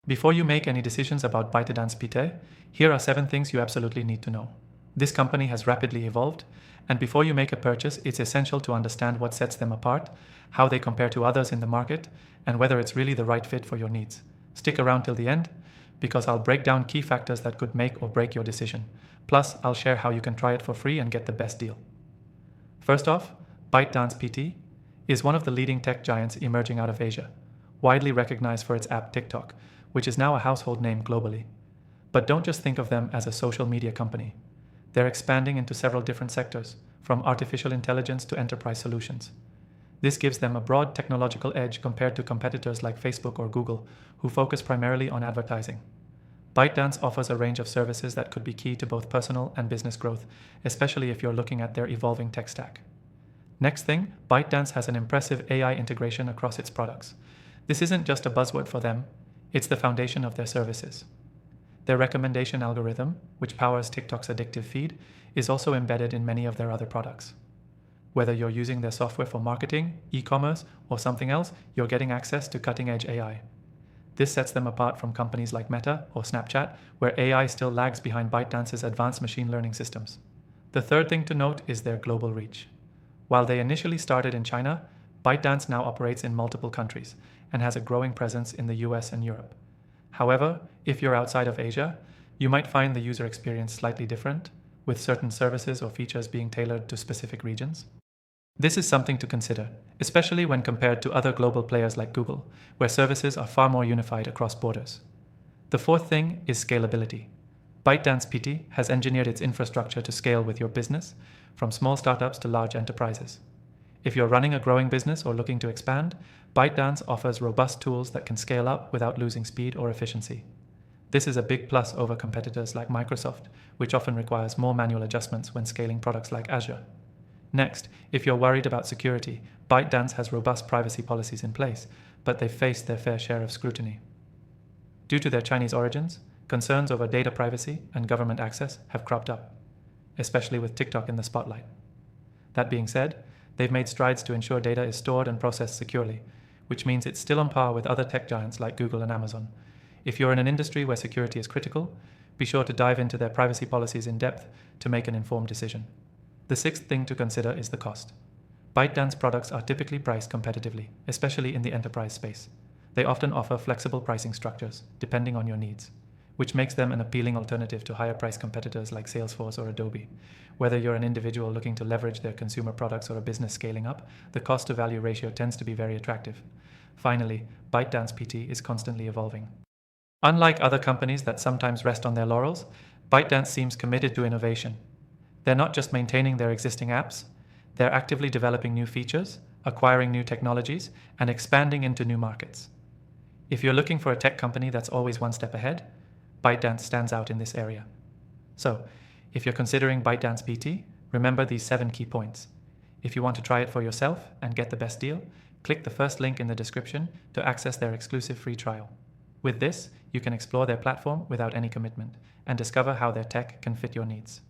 Before you make any decisions about Bytedance PT, here are 7 things you absolutely need to know. This company has rapidly evolved, and before you make a purchase, it's essential to understand what sets them apart, how they compare to others in the market, and whether it's really the right fit for your needs. Stick around till the end, because I'll break down key factors that could make or break your decision. Plus, I'll share how you can try it for free and get the best deal. First off, Bytedance PT is one of the leading tech giants emerging out of Asia, widely recognized for its app TikTok, which is now a household name globally. But don't just think of them as a social media company. They're expanding into several different sectors, from artificial intelligence to enterprise solutions. This gives them a broad technological edge compared to competitors like Facebook or Google, who focus primarily on advertising. Bytedance offers a range of services that could be key to both personal and business growth, especially if you're looking at their evolving tech stack. Next thing, Bytedance has an impressive AI integration across its products. This isn't just a buzzword for them, it's the foundation of their services. Their recommendation algorithm, which powers TikTok's addictive feed, is also embedded in many of their other products. Whether you're using their software for marketing, e-commerce, or something else, you're getting access to cutting-edge AI. This sets them apart from companies like Meta or Snapchat, where AI still lags behind Bytedance's advanced machine learning systems. The third thing to note is their global reach. While they initially started in China, Bytedance now operates in multiple countries and has a growing presence in the US and Europe. However, if you're outside of Asia, you might find the user experience slightly different, with certain services or features being tailored to specific regions. This is something to consider, especially when compared to other global players like Google, where services are far more unified across borders. The fourth thing is scalability. Bytedance PT has engineered its infrastructure to scale with your business, from small startups to large enterprises. If you're running a growing business or looking to expand, Bytedance offers robust tools that can scale up without losing speed or efficiency. This is a big plus over competitors like Microsoft, which often requires more manual adjustments when scaling products like Azure. Next, if you're worried about security, Bytedance has robust privacy policies in place, but they've faced their fair share of scrutiny. Due to their Chinese origins, concerns over data privacy and government access have cropped up, especially with TikTok in the spotlight. That being said, they've made strides to ensure data is stored and processed securely, which means it's still on par with other tech giants like Google and Amazon. If you're in an industry where security is critical, be sure to dive into their privacy policies in depth to make an informed decision. The sixth thing to consider is the cost. Bytedance products are typically priced competitively, especially in the enterprise space. They often offer flexible pricing structures, depending on your needs, which makes them an appealing alternative to higher-priced competitors like Salesforce or Adobe. Whether you're an individual looking to leverage their consumer products or a business scaling up, the cost-to-value ratio tends to be very attractive. Finally, Bytedance PT is constantly evolving. Unlike other companies that sometimes rest on their laurels, Bytedance seems committed to innovation. They're not just maintaining their existing apps, they're actively developing new features, acquiring new technologies, and expanding into new markets. If you're looking for a tech company that's always one step ahead, Bytedance stands out in this area. So, if you're considering Bytedance PT, remember these 7 key points. If you want to try it for yourself and get the best deal, click the first link in the description to access their exclusive free trial. With this, you can explore their platform without any commitment and discover how their tech can fit your needs.